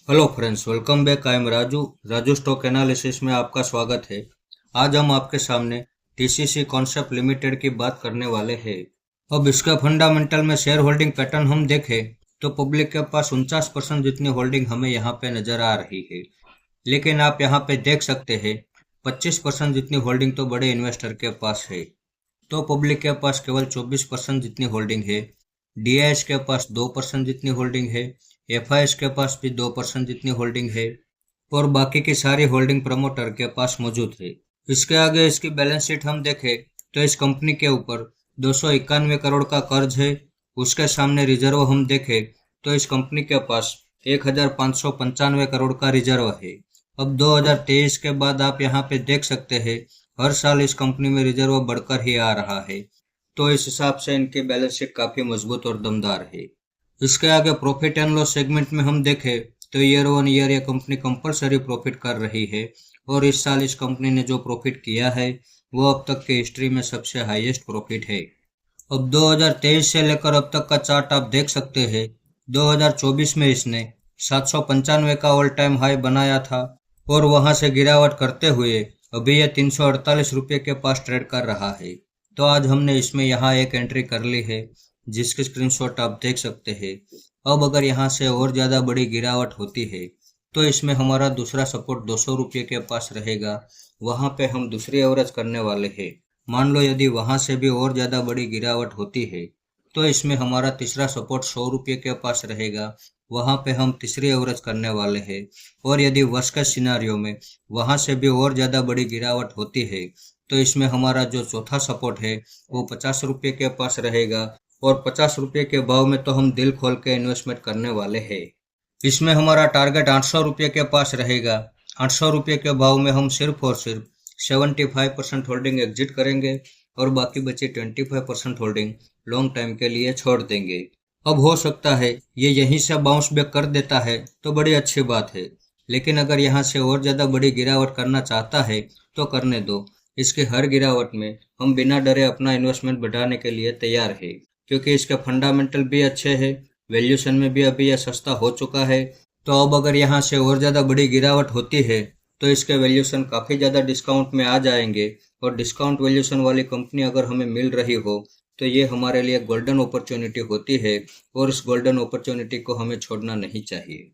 Hello friends, welcome back. I am Raju stock analysis में आपका स्वागत है। आज हम आपके सामने टीसीसी कॉन्सेप्ट लिमिटेड की बात करने वाले हैं। अब इसका फंडामेंटल में शेयर होल्डिंग पैटर्न हम देखें तो पब्लिक के पास 49% जितनी होल्डिंग हमें यहाँ पे नजर आ रही है। लेकिन आप यहाँ पे देख सकते हैं 25% जितनी होल्डिंग तो बड़े इन्वेस्टर के पास है। तो पब्लिक के पास केवल 24% जितनी होल्डिंग है। डीआईएस के पास 2% जितनी होल्डिंग है। एफआईएस के पास भी 2% जितनी होल्डिंग है। और बाकी की सारी होल्डिंग प्रमोटर के पास मौजूद है। इसके आगे इसकी बैलेंस शीट हम देखें तो इस कंपनी के ऊपर 291 करोड़ का कर्ज है। उसके सामने रिजर्व हम देखें तो इस कंपनी के पास 1595 करोड़ का रिजर्व है। अब 2023 के बाद आप यहाँ पे देख सकते हैं हर साल इस कंपनी में रिजर्व बढ़कर ही आ रहा है। तो इस हिसाब से इनकी बैलेंस शीट काफी मजबूत और दमदार है। इसके आगे प्रॉफिट एंड लॉस सेगमेंट में हम देखें तो ईयर ऑन ईयर ये कंपनी कंपलसरी प्रॉफिट कर रही है। और इस साल इस कंपनी ने जो प्रॉफिट किया है वो अब तक की हिस्ट्री में सबसे हाईएस्ट प्रॉफिट है। अब 2023 से लेकर अब तक का चार्ट आप देख सकते हैं। 2024 में इसने 795 का ऑल टाइम हाई बनाया था और वहां से गिरावट करते हुए अभी यह 348 रुपये के पास ट्रेड कर रहा है। तो आज हमने इसमें यहाँ एक एंट्री कर ली है जिसकी स्क्रीनशॉट आप देख सकते हैं। अब अगर यहाँ से और ज़्यादा बड़ी गिरावट होती है तो इसमें हमारा दूसरा सपोर्ट 200 रुपये के पास रहेगा। वहाँ पे हम दूसरी एवरेज करने वाले हैं। मान लो यदि वहाँ से भी और ज़्यादा बड़ी गिरावट होती है तो इसमें हमारा तीसरा सपोर्ट 100 रुपये के पास रहेगा। वहाँ पे हम तीसरी एवरेज करने वाले हैं। और यदि वर्स्ट के सिनारियो में वहाँ से भी और ज़्यादा बड़ी गिरावट होती है तो इसमें हमारा जो चौथा सपोर्ट है वो 50 रुपये के पास रहेगा। और 50 रुपये के भाव में तो हम दिल खोल के इन्वेस्टमेंट करने वाले हैं। इसमें हमारा टारगेट 800 रुपये के पास रहेगा। 800 रुपये के भाव में हम सिर्फ और सिर्फ 75% होल्डिंग एग्जिट करेंगे और बाकी बची 25% होल्डिंग लॉन्ग टाइम के लिए छोड़ देंगे। अब हो सकता है ये यहीं से बाउंस बैक कर देता है तो बड़ी अच्छी बात है। लेकिन अगर यहाँ से और ज़्यादा बड़ी गिरावट करना चाहता है तो करने दो। इसके हर गिरावट में हम बिना डरे अपना इन्वेस्टमेंट बढ़ाने के लिए तैयार है। क्योंकि इसके फंडामेंटल भी अच्छे हैं, वैल्यूशन में भी अभी यह सस्ता हो चुका है। तो अब अगर यहाँ से और ज़्यादा बड़ी गिरावट होती है तो इसके वैल्यूशन काफ़ी ज़्यादा डिस्काउंट में आ जाएंगे। और डिस्काउंट वैल्यूशन वाली कंपनी अगर हमें मिल रही हो तो ये हमारे लिए गोल्डन अपॉर्चुनिटी होती है। और इस गोल्डन अपॉर्चुनिटी को हमें छोड़ना नहीं चाहिए।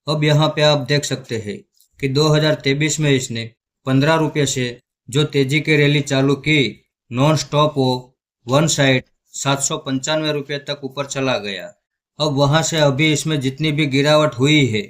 अब यहाँ पे आप देख सकते हैं कि 2023 में इसने 15 रुपये से जो तेजी की रैली चालू की, नॉन स्टॉप वो वन साइड 795 रुपये तक ऊपर चला गया। अब वहां से अभी इसमें जितनी भी गिरावट हुई है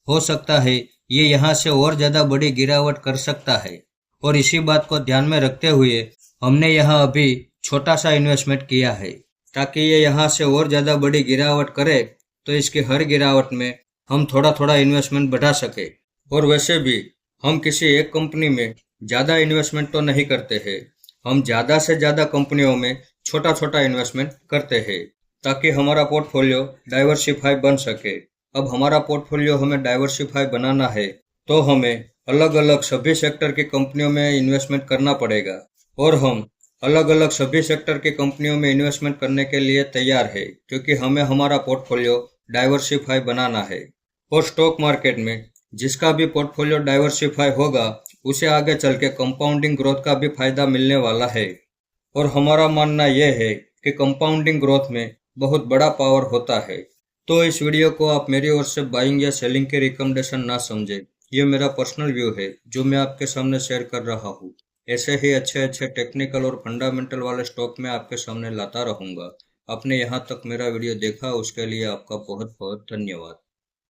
हो सकता है ये यहाँ से और ज़्यादा बड़ी गिरावट कर सकता है। और इसी बात को ध्यान में रखते हुए हमने यहाँ अभी छोटा सा इन्वेस्टमेंट किया है ताकि ये यहाँ से और ज़्यादा बड़ी गिरावट करे तो इसकी हर गिरावट में हम थोड़ा थोड़ा इन्वेस्टमेंट बढ़ा सके। और वैसे भी हम किसी एक कंपनी में ज़्यादा इन्वेस्टमेंट तो नहीं करते हैं। हम ज़्यादा से ज़्यादा कंपनियों में छोटा छोटा इन्वेस्टमेंट करते हैं ताकि हमारा पोर्टफोलियो डाइवर्सिफाई बन सके। अब हमारा पोर्टफोलियो हमें डाइवर्सिफाई बनाना है तो हमें अलग अलग सभी सेक्टर की कंपनियों में इन्वेस्टमेंट करना पड़ेगा। और हम अलग अलग सभी सेक्टर की कंपनियों में इन्वेस्टमेंट करने के लिए तैयार है क्योंकि हमें हमारा पोर्टफोलियो डाइवर्सिफाई बनाना है। और स्टॉक मार्केट में जिसका भी पोर्टफोलियो डाइवर्सिफाई होगा उसे आगे चल के कंपाउंडिंग ग्रोथ का भी फायदा मिलने वाला है। और हमारा मानना यह है कि कंपाउंडिंग ग्रोथ में बहुत बड़ा पावर होता है। तो इस वीडियो को आप मेरी ओर से बाइंग या सेलिंग के रिकमेंडेशन ना समझे। ये मेरा पर्सनल व्यू है जो मैं आपके सामने शेयर कर रहा हूँ। ऐसे ही अच्छे अच्छे टेक्निकल और फंडामेंटल वाले स्टॉक मैं आपके सामने लाता रहूँगा। आपने यहाँ तक मेरा वीडियो देखा उसके लिए आपका बहुत बहुत धन्यवाद।